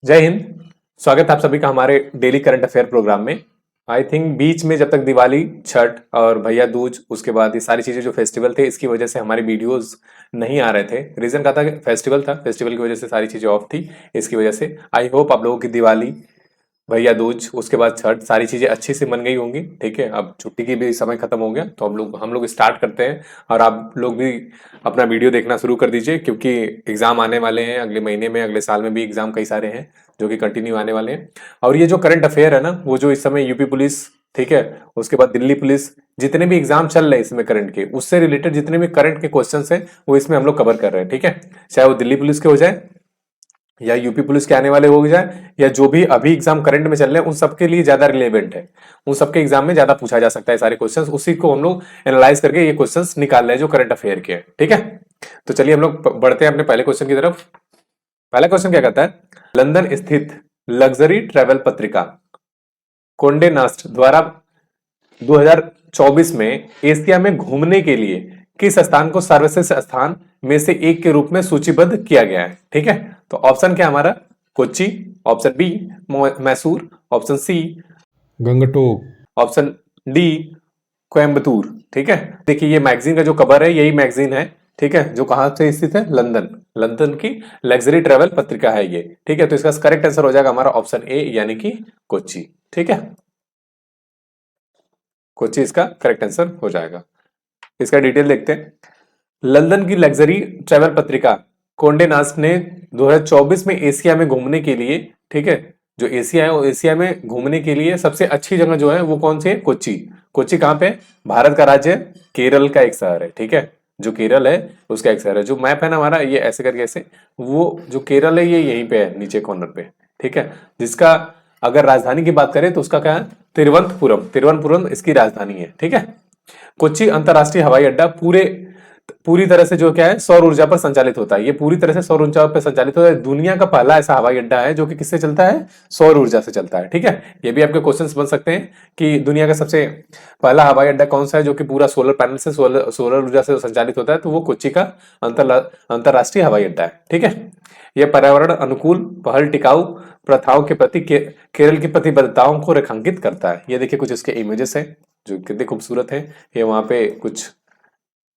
जय हिंद। स्वागत है आप सभी का हमारे डेली करंट अफेयर प्रोग्राम में। आई थिंक बीच में जब तक दिवाली, छठ और भैया दूज, उसके बाद ये सारी चीजें जो फेस्टिवल थे, इसकी वजह से हमारे वीडियोस नहीं आ रहे थे। रीजन क्या था कि फेस्टिवल था, फेस्टिवल की वजह से सारी चीजें ऑफ थी। इसकी वजह से आई होप आप लोगों की दिवाली, भैया दूज, उसके बाद छठ, सारी चीजें अच्छी से मन गई होंगी। ठीक है, अब छुट्टी की भी समय खत्म हो गया, तो हम लोग स्टार्ट करते हैं। और आप लोग भी अपना वीडियो देखना शुरू कर दीजिए, क्योंकि एग्जाम आने वाले हैं अगले महीने में, अगले साल में भी एग्जाम कई सारे हैं जो कि कंटिन्यू आने वाले हैं। और ये जो करंट अफेयर है ना, वो जो इस समय यूपी पुलिस, ठीक है, उसके बाद दिल्ली पुलिस, जितने भी एग्जाम चल रहे हैं इसमें करंट के, उससे रिलेटेड जितने भी करंट के क्वेश्चंस हैं वो इसमें हम लोग कवर कर रहे हैं। ठीक है, चाहे वो दिल्ली पुलिस के हो जाए या यूपी पुलिस के आने वाले हो जाए, या जो भी अभी एग्जाम करंट में चल रहे हैं, उन सबके लिए ज्यादा रिलेवेंट है। उन सबके एग्जाम में ज्यादा पूछा जा सकता है सारे क्वेश्चंस, उसी को हम लोग एनालाइज करके ये क्वेश्चंस निकाल रहे हैं जो करंट अफेयर के हैं। ठीक है, तो चलिए हम लोग बढ़ते हैं अपने पहले क्वेश्चन की तरफ। पहला क्वेश्चन क्या कहता है? लंदन स्थित लग्जरी ट्रैवल पत्रिका कोंडे नास्ट द्वारा 2024 में एशिया में घूमने के लिए किस स्थान को सर्वश्रेष्ठ स्थान में से एक के रूप में सूचीबद्ध किया गया है? ठीक है, तो ऑप्शन क्या है हमारा? Kochi, option B Mysore, option C Gangtok, option D Coimbatore. ठीक है, देखिए ये मैगजीन का जो कवर है, यही मैगजीन है। ठीक है, जो कहां से स्थित है? लंदन। लंदन की लग्जरी ट्रेवल पत्रिका है ये। ठीक है, तो इसका करेक्ट आंसर हो जाएगा हमारा ऑप्शन ए, यानी कि कोच्चि। ठीक है, कोच्चि इसका करेक्ट आंसर हो जाएगा। इसका डिटेल देखते हैं। लंदन की लग्जरी ट्रैवल पत्रिका कोंडे नास्ट ने 2024 में एशिया में घूमने के लिए, ठीक है, जो एशिया है वो एशिया में घूमने के लिए सबसे अच्छी जगह जो है वो कौन सी है? कोच्चि। कोच्चि कहाँ पे है? भारत का राज्य है, केरल का एक शहर है। ठीक है, जो केरल है उसका एक शहर है। जो मैप है ना हमारा, ये ऐसे करके ऐसे, वो जो केरल है ये यहीं पे है, नीचे कॉर्नर पे। ठीक है, जिसका अगर राजधानी की बात करें तो उसका क्या है? तिरुवनंतपुरम। तिरुवनंतपुरम इसकी राजधानी है। ठीक है, कोच्चि अंतरराष्ट्रीय हवाई अड्डा पूरी तरह से जो क्या है, सौर ऊर्जा पर संचालित होता है। ये पूरी तरह से सौर ऊर्जा पर संचालित होता है। दुनिया का पहला ऐसा हवाई अड्डा है जो कि किससे चलता है? सौर ऊर्जा से चलता है। ठीक है, ये भी आपके क्वेश्चंस बन सकते हैं कि दुनिया का सबसे पहला हवाई अड्डा कौन सा है जो कि पूरा सोलर पैनल से, सोलर ऊर्जा से संचालित होता है? तो वो कोच्चि का अंतरराष्ट्रीय हवाई अड्डा है। ठीक है, यह पर्यावरण अनुकूल, पहल, टिकाऊ प्रथाओं के प्रति केरल की प्रतिबद्धताओं को रेखांकित करता है। ये देखिए कुछ इसके इमेजेस हैं जो कितने खूबसूरत हैं। ये वहां पे कुछ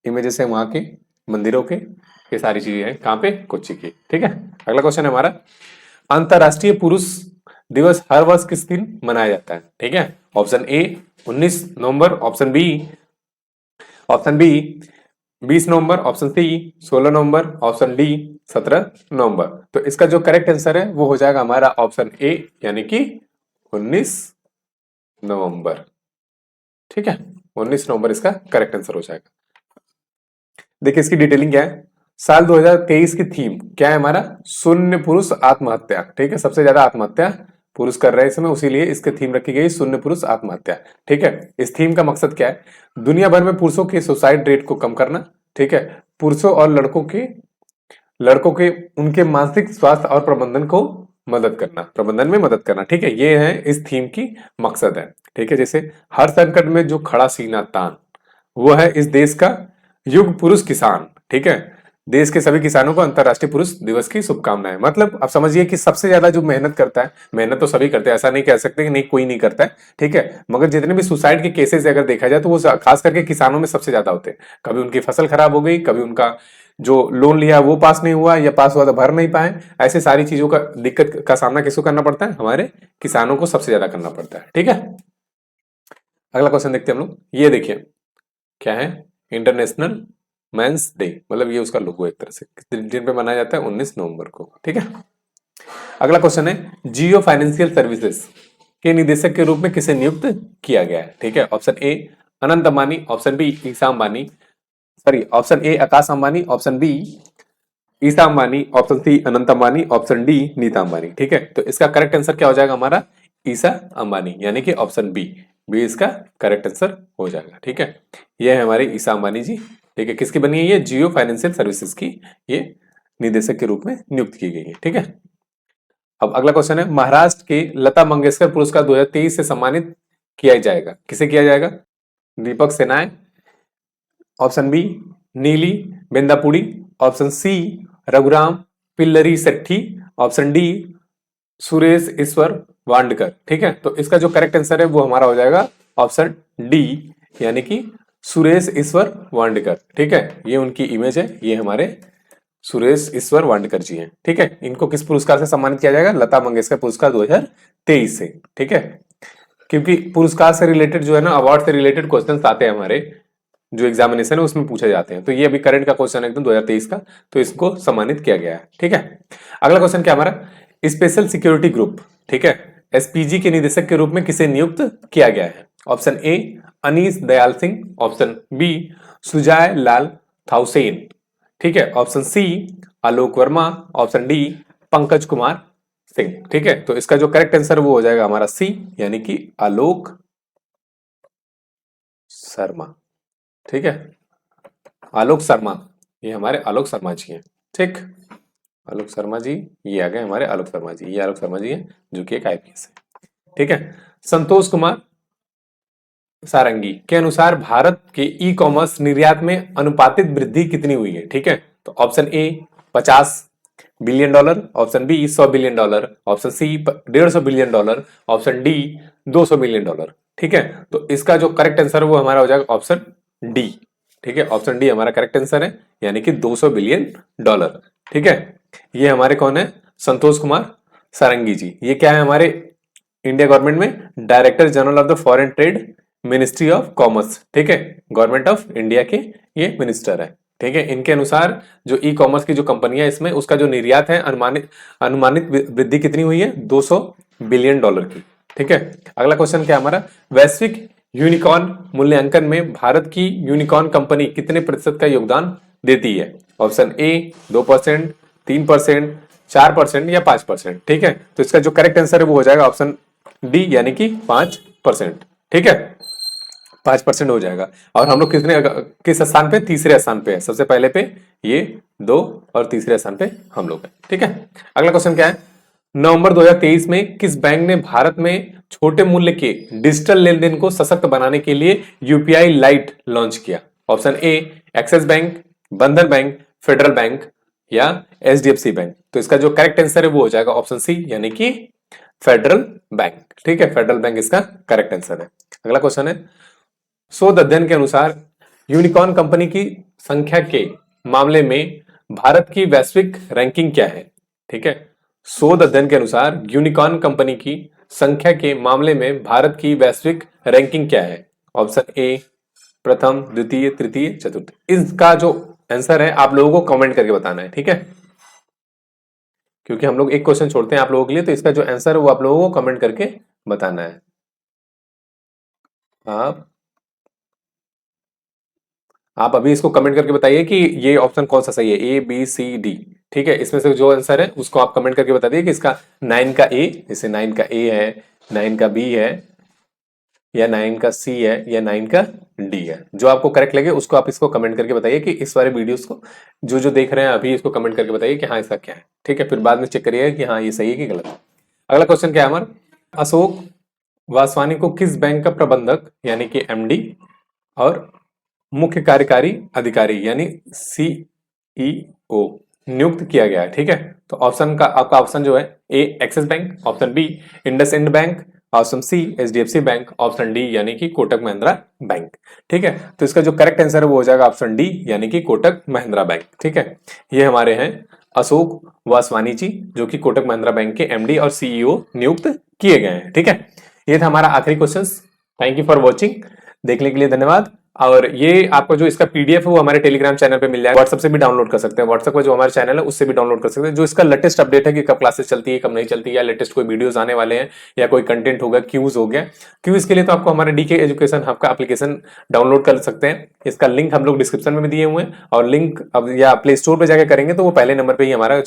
इमेजेस है वहां के मंदिरों के, ये सारी चीजें हैं कहाँ पे? कोच्चि की। ठीक है, अगला क्वेश्चन है हमारा, अंतरराष्ट्रीय पुरुष दिवस हर वर्ष किस दिन मनाया जाता है? ठीक है, ऑप्शन ए 19 नवंबर, ऑप्शन बी 20 नवंबर, ऑप्शन सी 16 नवंबर, ऑप्शन डी 17 नवंबर। तो इसका जो करेक्ट आंसर है वो हो जाएगा हमारा ऑप्शन ए, यानी कि 19 नवंबर। ठीक है, 19 नवंबर इसका करेक्ट आंसर हो जाएगा। देखिए इसकी डिटेलिंग क्या है। साल 2023 की थीम क्या है हमारा? शून्य पुरुष आत्महत्या। ठीक है, सबसे ज्यादा आत्महत्या पुरुष कर रहे हैं इसमें, उसीलिए इसकी थीम रखी गई शून्य पुरुष आत्महत्या। ठीक है, इस थीम का मकसद क्या है? दुनिया भर में पुरुषों के सुसाइड रेट को कम करना। ठीक है, पुरुषों और लड़कों के उनके मानसिक स्वास्थ्य और प्रबंधन में मदद करना। ठीक है, ये है इस थीम की मकसद है। ठीक है, जैसे हर संकट में जो खड़ा सीना तान, वो है इस देश का युग पुरुष किसान। ठीक है, देश के सभी किसानों को अंतरराष्ट्रीय पुरुष दिवस की शुभकामनाएं। मतलब आप समझिए कि सबसे ज्यादा जो मेहनत करता है, मेहनत तो सभी करते हैं, ऐसा नहीं कह सकते कि नहीं कोई नहीं करता है। ठीक है, मगर जितने भी सुसाइड के केसेस अगर देखा जाए तो वो खास करके किसानों में सबसे ज्यादा होते हैं। कभी उनकी फसल खराब हो गई, कभी उनका जो लोन लिया वो पास नहीं हुआ, या पास हुआ तो भर नहीं पाए। ऐसे सारी चीजों का दिक्कत का सामना किसको करना पड़ता है? हमारे किसानों को सबसे ज्यादा करना पड़ता है। ठीक है, अगला क्वेश्चन देखते हैं हम लोग। ये देखिए क्या है, इंटरनेशनल मेंस डे, मतलब ये उसका लोगो एक तरह से, दिन पे मनाया जाता है 19 नवंबर को। ठीक है, अगला क्वेश्चन है, जियो फाइनेंशियल सर्विसेज के निदेशक के रूप में किसे नियुक्त किया गया है? ठीक है, option A Anant Ambani, option B Isha Ambani, sorry, option A Akash Ambani, option B Isha Ambani, option C Anant Ambani, option D Nita Ambani. ठीक है, तो इसका करेक्ट आंसर क्या हो जाएगा हमारा? ईसा अंबानी, यानी कि ऑप्शन बी, बी इसका करेक्ट आंसर हो जाएगा। ठीक है, ये है हमारे ईसा अंबानी जी। ठीक है, किसकी बनी है ये? जियो फाइनेंशियल सर्विसेज की ये निदेशक के रूप में नियुक्त की गई है। ठीक है, अब अगला क्वेश्चन है, महाराष्ट्र के लता मंगेशकर पुरस्कार 2023 से सम्मानित किया जाएगा, किसे किया जाएगा? दीपक सेनाय, option B Neeli Bendapudi, option C Raghuram Pillari Setty, option D Suresh Ishwar Wandkar. ठीक है, तो इसका जो करेक्ट आंसर है वो हमारा हो जाएगा ऑप्शन डी, यानी कि सुरेश ईश्वर वांडकर। ठीक है, ये उनकी इमेज है, ये हमारे सुरेश ईश्वर वांडकर जी हैं। ठीक है, इनको किस पुरस्कार से सम्मानित किया जाएगा? लता मंगेशकर पुरस्कार 2023 से। ठीक है, क्योंकि पुरस्कार से रिलेटेड जो है ना, अवार्ड से रिलेटेड क्वेश्चंस आते हैं हमारे जो एग्जामिनेशन है उसमें पूछे जाते हैं। तो ये अभी करंट का क्वेश्चन है एकदम 2023 का, तो इसको सम्मानित किया गया है। ठीक है, अगला क्वेश्चन क्या हमारा? स्पेशल सिक्योरिटी ग्रुप, ठीक है, एसपीजी के निदेशक के रूप में किसे नियुक्त किया गया है? Option A Anees Dayal Singh, option B Sujoy Lal Thaosen, ठीक है, option C Alok Verma, option D Pankaj Kumar Singh. ठीक है, तो इसका जो करेक्ट आंसर वो हो जाएगा हमारा सी, यानी कि आलोक शर्मा। ठीक है, आलोक शर्मा, ये हमारे आलोक शर्मा जी हैं। ठीक, आलोक शर्मा जी, ये आ गए हमारे आलोक शर्मा जी, ये आलोक शर्मा जी हैं जो कि एक आईपीएस है। ठीक है, संतोष कुमार सारंगी के अनुसार भारत के ई कॉमर्स निर्यात में अनुपातिक वृद्धि कितनी हुई है? ठीक है, तो option A 50 billion dollar, option B 100 billion dollar, option C 150 billion dollar, option D 200 billion dollar. ठीक है, तो इसका जो करेक्ट आंसर वो हमारा हो जाएगा ऑप्शन डी। ठीक है, ऑप्शन डी हमारा करेक्ट आंसर है, यानी कि 200 बिलियन डॉलर। ठीक है, ये हमारे कौन है? संतोष कुमार सारंगी जी। ये क्या है? हमारे इंडिया गवर्नमेंट में director general of the foreign trade ministry of commerce. ठीक है, गवर्नमेंट ऑफ इंडिया के ये मिनिस्टर है। ठीक है, इनके अनुसार जो ई कॉमर्स की जो कंपनियां इसमें उसका जो निर्यात है अनुमानित वृद्धि कितनी हुई है? 200 बिलियन डॉलर की। ठीक है, अगला क्वेश्चन क्या हमारा? वैश्विक यूनिकॉर्न मूल्यांकन में भारत की यूनिकॉर्न कंपनी कितने प्रतिशत का योगदान देती है? ऑप्शन ए 2%, 3%, 4% या 5%। ठीक है, तो इसका जो करेक्ट आंसर है वो हो जाएगा ऑप्शन डी, यानी कि 5%। ठीक है, 5% हो जाएगा। और हम लोग किस स्थान पे? तीसरे स्थान पे है। सबसे पहले पे ये 2 और तीसरे स्थान पे हम लोग हैं। ठीक है, अगला क्वेश्चन क्या है? नवंबर 2023 में किस बैंक ने भारत में छोटे मूल्य के डिजिटल लेन देन को सशक्त बनाने के लिए यूपीआई लाइट लॉन्च किया? ऑप्शन ए एक्सिस बैंक, बंधन बैंक, फेडरल बैंक या एचडीएफसी बैंक। तो इसका जो करेक्ट आंसर है वो हो जाएगा ऑप्शन सी, यानी कि फेडरल बैंक। ठीक है, फेडरल बैंक इसका करेक्ट आंसर है। अगला क्वेश्चन है, शोध अध्ययन के अनुसार यूनिकॉर्न कंपनी की संख्या के मामले में भारत की वैश्विक रैंकिंग क्या है? ठीक है, शोध अध्ययन के अनुसार यूनिकॉर्न कंपनी की संख्या के मामले में भारत की वैश्विक रैंकिंग क्या है? ऑप्शन ए प्रथम, द्वितीय, तृतीय, चतुर्थ। इसका जो आंसर है आप लोगों को कमेंट करके बताना है। ठीक है, क्योंकि हम लोग एक क्वेश्चन छोड़ते हैं आप लोगों के लिए, तो इसका जो आंसर है वो आप लोगों को कमेंट करके बताना है। आप अभी इसको कमेंट करके बताइए कि ये ऑप्शन कौन सा सही है, ए बी सी डी। ठीक है, इसमें से जो आंसर है उसको आप कमेंट करके बता दिए कि इसका 9 का ए, जैसे 9 का ए है, 9 का बी है, या 9 का सी है, या 9 का डी है। जो आपको करेक्ट लगे उसको आप इसको कमेंट करके बताइए कि इस वाले वीडियोस को जो जो देख रहे हैं अभी इसको कमेंट करके बताइए कि हाँ इसका क्या है। ठीक है, फिर बाद में चेक करिएगा कि हाँ ये सही है कि गलत है। अगला क्वेश्चन क्या है हमारा? अशोक वासवानी को किस बैंक का प्रबंधक यानी कि एमडी और मुख्य कार्यकारी अधिकारी यानी सीईओ नियुक्त किया गया है? ठीक है, तो ऑप्शन का आपका ऑप्शन जो है A Axis bank, option B IndusInd bank, option C HDFC bank, option D यानी कि कोटक महिंद्रा बैंक। ठीक है, तो इसका जो करेक्ट आंसर है वो हो जाएगा ऑप्शन डी, यानी कि कोटक महिंद्रा बैंक। ठीक है, ये हमारे हैं अशोक वासवानी जी, जो कि कोटक महिंद्रा बैंक के एमडी और सीईओ नियुक्त किए गए हैं। ठीक है, ये था हमारा आखिरी question. Thank you for watching, देखने के लिए धन्यवाद। और ये आपको जो इसका पीडीएफ है वो हमारे टेलीग्राम चैनल पे मिल जाएगा, व्हाट्सएप से भी डाउनलोड कर सकते हैं। व्हाट्सएप पर जो हमारे चैनल है उससे भी डाउनलोड कर सकते हैं। जो इसका लेटेस्ट अपडेट है कि कब क्लासेस चलती है, कब नहीं चलती है, या लेटेस्ट कोई वीडियोस आने वाले हैं, या कोई कंटेंट होगा, क्यूज हो गया। क्यूज के लिए तो आपको हमारे डीके एजुकेशन हब का एप्लीकेशन डाउनलोड कर सकते हैं। इसका लिंक हम लोग डिस्क्रिप्शन में भी दिए हुए हैं, और लिंक अब या प्ले स्टोर पर जाकर करेंगे तो वो पहले नंबर पर ही हमारा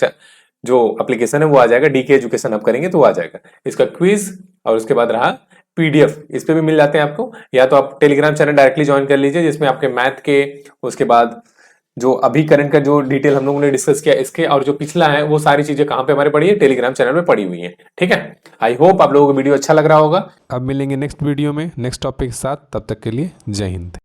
जो एप्लीकेशन है वो आ जाएगा। डीके एजुकेशन हब करेंगे तो वो आ जाएगा। इसका क्विज और उसके बाद रहा पीडीएफ, इस पे भी मिल जाते हैं आपको। या तो आप टेलीग्राम चैनल डायरेक्टली ज्वाइन कर लीजिए, जिसमें आपके मैथ के, उसके बाद जो अभी करंट का जो डिटेल हम लोगों ने डिस्कस किया इसके, और जो पिछला है वो सारी चीजें कहाँ पे हमारे पड़ी है? टेलीग्राम चैनल में पड़ी हुई है। ठीक है, आई होप आप लोगों को वीडियो अच्छा लग रहा होगा। अब मिलेंगे नेक्स्ट वीडियो में नेक्स्ट टॉपिक के साथ, तब तक के लिए जय हिंद।